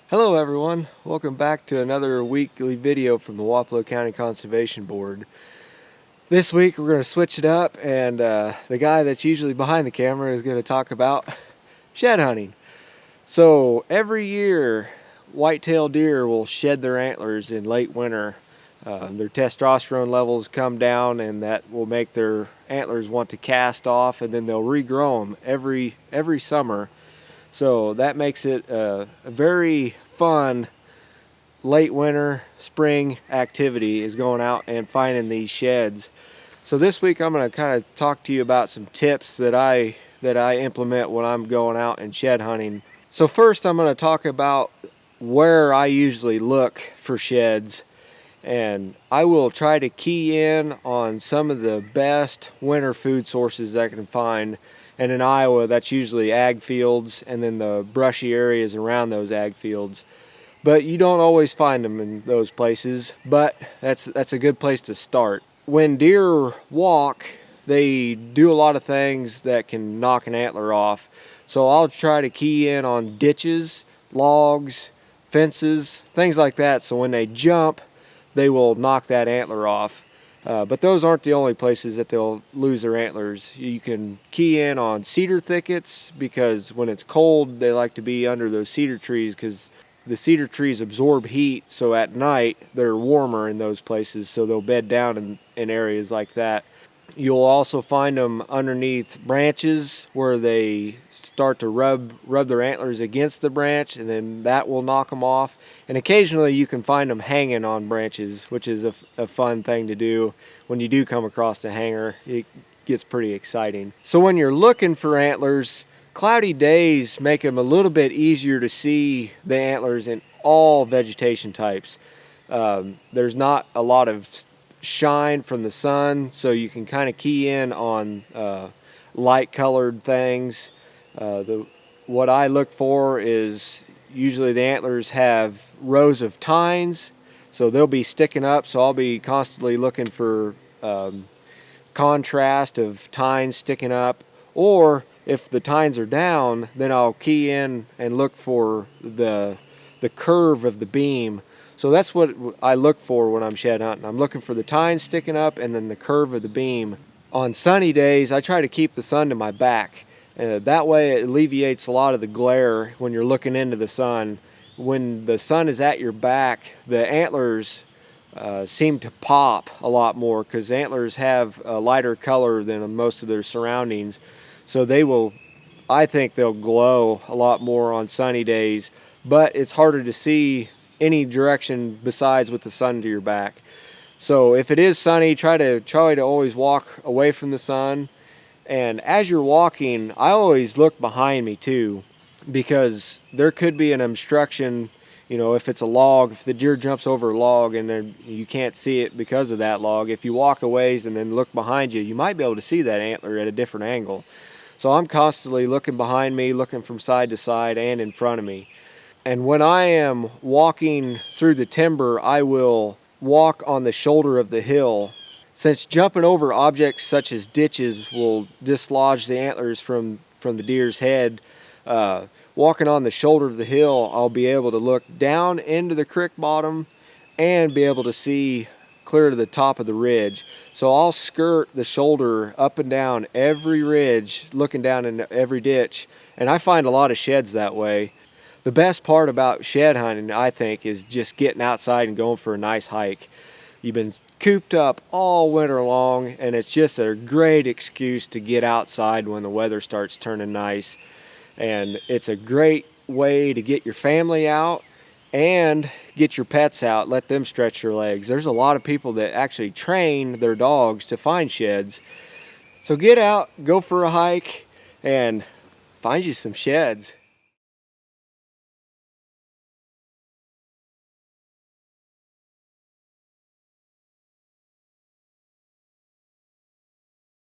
Hello everyone, welcome back to another weekly video from the Wapello County Conservation Board. This week we're going to switch it up, and the guy that's usually behind the camera is going to talk about shed hunting. So every year white-tailed deer will shed their antlers in late winter. Their testosterone levels come down, and that will make their antlers want to cast off, and then they'll regrow them every summer. So that makes it a very fun late winter, spring activity, is going out and finding these sheds. So this week I'm going to kind of talk to you about some tips that I implement when I'm going out and shed hunting. So first I'm going to talk about where I usually look for sheds, and I will try to key in on some of the best winter food sources I can find. And in Iowa, that's usually ag fields and then the brushy areas around those ag fields. But you don't always find them in those places, but that's a good place to start. When deer walk, they do a lot of things that can knock an antler off. So I'll try to key in on ditches, logs, fences, things like that. So when they jump, they will knock that antler off. But those aren't the only places that they'll lose their antlers. You can key in on cedar thickets, because when it's cold they like to be under those cedar trees, because the cedar trees absorb heat, so at night they're warmer in those places, so they'll bed down in areas like that. You'll also find them underneath branches where they start to rub their antlers against the branch, and then that will knock them off. And occasionally you can find them hanging on branches, which is a fun thing to do. When you do come across a hanger, it gets pretty exciting. So when you're looking for antlers, cloudy days make them a little bit easier to see the antlers in all vegetation types. There's not a lot of shine from the sun, so you can kind of key in on light colored things. What I look for is usually the antlers have rows of tines, so they'll be sticking up, so I'll be constantly looking for contrast of tines sticking up. Or if the tines are down, then I'll key in and look for the curve of the beam. So that's what I look for when I'm shed hunting. I'm looking for the tines sticking up and then the curve of the beam. On sunny days, I try to keep the sun to my back. That way it alleviates a lot of the glare when you're looking into the sun. When the sun is at your back, the antlers seem to pop a lot more, because antlers have a lighter color than most of their surroundings. So I think they'll glow a lot more on sunny days, but it's harder to see any direction besides with the sun to your back. So if it is sunny, try to always walk away from the sun. And as you're walking, I always look behind me too, because there could be an obstruction. You know, if it's a log, if the deer jumps over a log and then you can't see it because of that log, if you walk a ways and then look behind you, you might be able to see that antler at a different angle. So I'm constantly looking behind me, looking from side to side and in front of me. And when I am walking through the timber, I will walk on the shoulder of the hill. Since jumping over objects such as ditches will dislodge the antlers from the deer's head, walking on the shoulder of the hill, I'll be able to look down into the creek bottom and be able to see clear to the top of the ridge. So I'll skirt the shoulder up and down every ridge, looking down in every ditch, and I find a lot of sheds that way. The best part about shed hunting, I think, is just getting outside and going for a nice hike. You've been cooped up all winter long, and it's just a great excuse to get outside when the weather starts turning nice. And it's a great way to get your family out and get your pets out, let them stretch their legs. There's a lot of people that actually train their dogs to find sheds. So get out, go for a hike, and find you some sheds.